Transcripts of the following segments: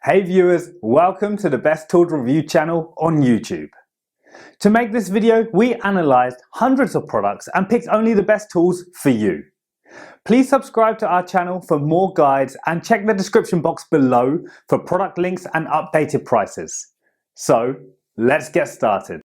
Hey viewers, welcome to the Best Tools Review channel on YouTube. To make this video, we analysed hundreds of products and picked only the best tools for you. Please subscribe to our channel for more guides and check the description box below for product links and updated prices. So, let's get started.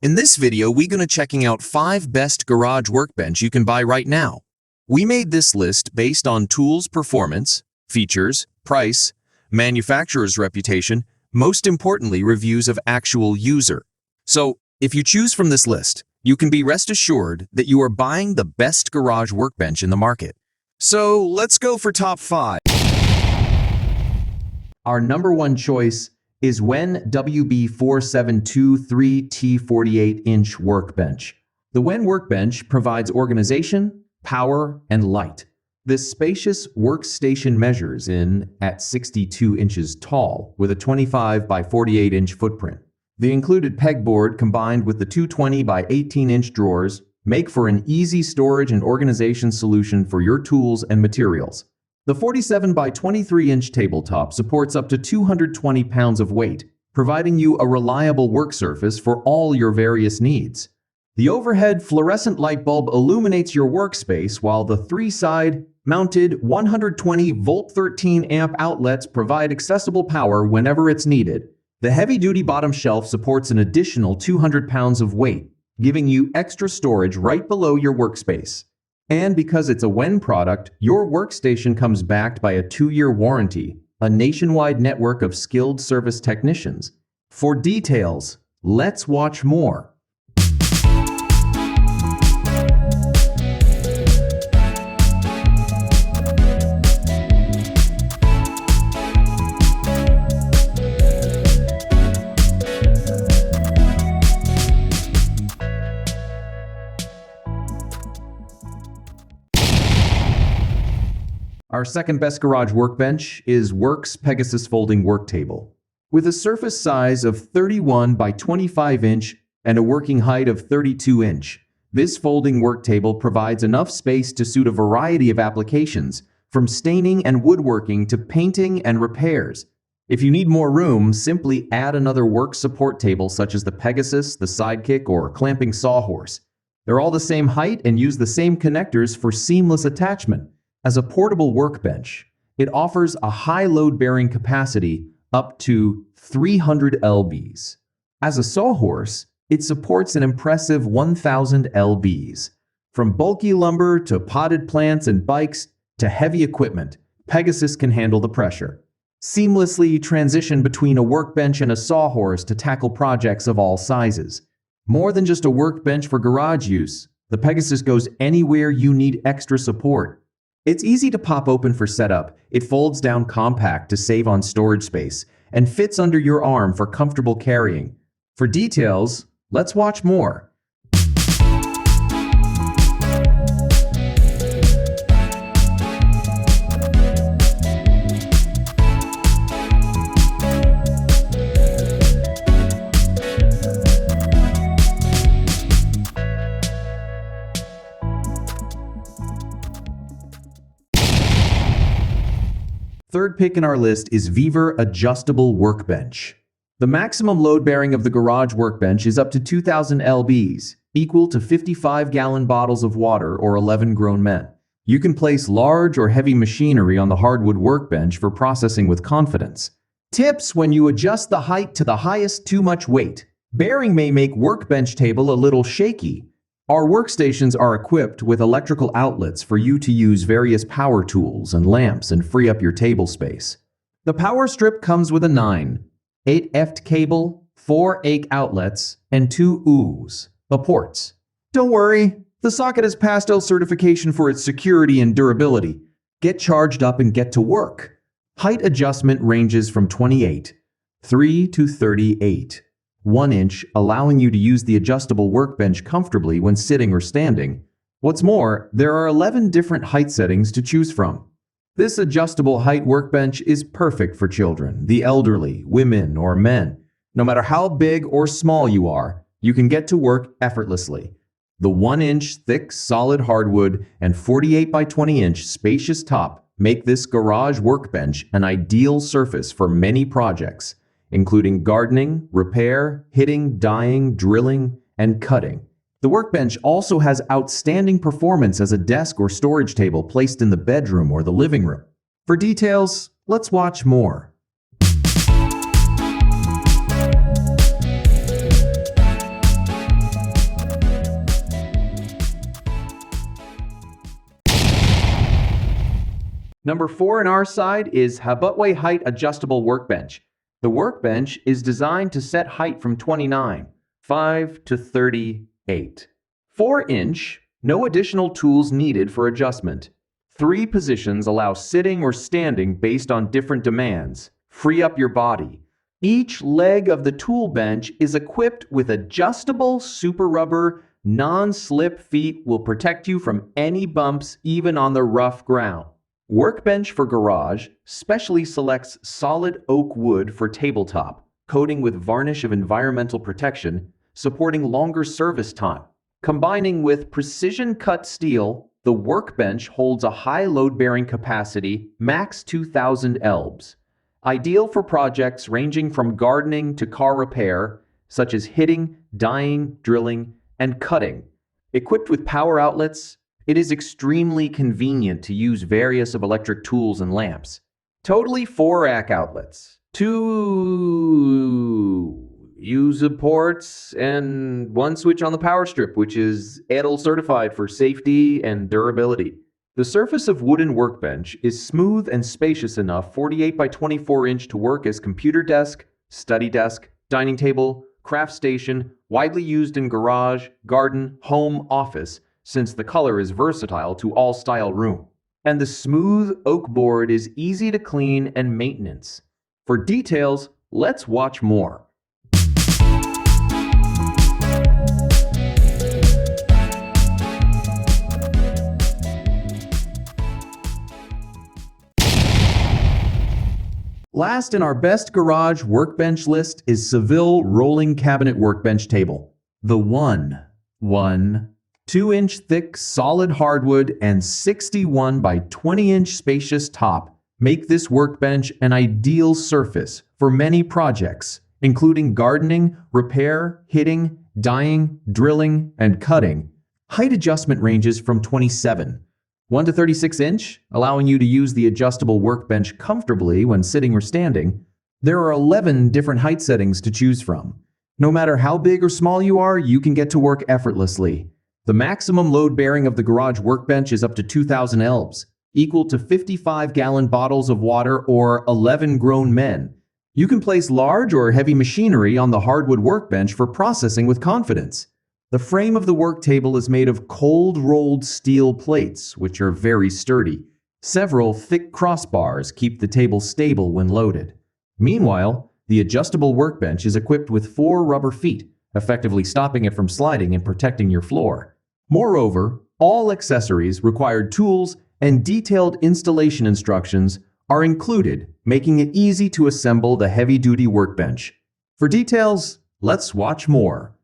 In this video, we're going to checking out 5 best garage workbench you can buy right now. We made this list based on tools performance, features, price, manufacturer's reputation, most importantly reviews of actual user. So, if you choose from this list, you can be rest assured that you are buying the best garage workbench in the market. So, let's go for top 5. Our number 1 choice is WEN WB4723T 48-inch workbench. The WEN workbench provides organization, power, and light. This spacious workstation measures in at 62 inches tall with a 25 by 48-inch footprint. The included pegboard combined with the 220 by 18-inch drawers make for an easy storage and organization solution for your tools and materials. The 47 by 23-inch tabletop supports up to 220 pounds of weight, providing you a reliable work surface for all your various needs. The overhead fluorescent light bulb illuminates your workspace, while the 3-side mounted 120-volt 13-amp outlets provide accessible power whenever it's needed. The heavy-duty bottom shelf supports an additional 200 pounds of weight, giving you extra storage right below your workspace. And because it's a WEN product, your workstation comes backed by a 2-year warranty, a nationwide network of skilled service technicians. For details, let's watch more. Our second best garage workbench is Worx Pegasus Folding Worktable. With a surface size of 31 by 25 inch and a working height of 32 inch, this folding worktable provides enough space to suit a variety of applications, from staining and woodworking to painting and repairs. If you need more room, simply add another work support table such as the Pegasus, the Sidekick, or clamping sawhorse. They're all the same height and use the same connectors for seamless attachment. As a portable workbench, it offers a high load-bearing capacity up to 300 lbs. As a sawhorse, it supports an impressive 1,000 lbs. From bulky lumber to potted plants and bikes to heavy equipment, Pegasus can handle the pressure. Seamlessly transition between a workbench and a sawhorse to tackle projects of all sizes. More than just a workbench for garage use, the Pegasus goes anywhere you need extra support. It's easy to pop open for setup, it folds down compact to save on storage space, and fits under your arm for comfortable carrying. For details, let's watch more. Third pick in our list is VEVOR Adjustable Workbench. The maximum load bearing of the garage workbench is up to 2,000 lbs, equal to 55-gallon bottles of water or 11 grown men. You can place large or heavy machinery on the hardwood workbench for processing with confidence. Tips: when you adjust the height to the highest too much weight, bearing may make workbench table a little shaky. Our workstations are equipped with electrical outlets for you to use various power tools and lamps and free up your table space. The power strip comes with a 9/8 cable, 4 AIC outlets, and 2 Us, the ports. Don't worry, the socket has passed L certification for its security and durability. Get charged up and get to work. Height adjustment ranges from 28.3 to 38.1 inch, allowing you to use the adjustable workbench comfortably when sitting or standing. What's more, there are 11 different height settings to choose from. This adjustable height workbench is perfect for children, the elderly, women, or men. No matter how big or small you are, you can get to work effortlessly. The 1-inch thick solid hardwood and 48 by 20-inch spacious top make this garage workbench an ideal surface for many projects, including gardening, repair, hitting, dyeing, drilling, and cutting. The workbench also has outstanding performance as a desk or storage table placed in the bedroom or the living room. For details, let's watch more. Number 4 on our side is HABUTWAY Height Adjustable Workbench. The workbench is designed to set height from 29.5 to 38. 4-inch, no additional tools needed for adjustment. 3 positions allow sitting or standing based on different demands. Free up your body. Each leg of the tool bench is equipped with adjustable super rubber, non-slip feet will protect you from any bumps even on the rough ground. Workbench for garage specially selects solid oak wood for tabletop, coating with varnish of environmental protection, supporting longer service time. Combining with precision-cut steel, the workbench holds a high load-bearing capacity, max 2,000 lbs. Ideal for projects ranging from gardening to car repair, such as hitting, dyeing, drilling, and cutting. Equipped with power outlets, it is extremely convenient to use various of electric tools and lamps. Totally 4 rack outlets, 2 user ports, and 1 switch on the power strip, which is EDL certified for safety and durability. The surface of wooden workbench is smooth and spacious enough 48 by 24 inch to work as computer desk, study desk, dining table, craft station, widely used in garage, garden, home, office, since the color is versatile to all style room. And the smooth oak board is easy to clean and maintenance. For details, let's watch more. Last in our best garage workbench list is Seville Rolling Cabinet Workbench Table. The 2-inch thick solid hardwood and 61 by 20-inch spacious top make this workbench an ideal surface for many projects, including gardening, repair, hitting, dyeing, drilling, and cutting. Height adjustment ranges from 27.1 to 36 inch, allowing you to use the adjustable workbench comfortably when sitting or standing. There are 11 different height settings to choose from. No matter how big or small you are, you can get to work effortlessly. The maximum load bearing of the garage workbench is up to 2,000 lbs, equal to 55-gallon bottles of water or 11 grown men. You can place large or heavy machinery on the hardwood workbench for processing with confidence. The frame of the work table is made of cold-rolled steel plates, which are very sturdy. Several thick crossbars keep the table stable when loaded. Meanwhile, the adjustable workbench is equipped with 4 rubber feet, effectively stopping it from sliding and protecting your floor. Moreover, all accessories, required tools, and detailed installation instructions are included, making it easy to assemble the heavy-duty workbench. For details, let's watch more.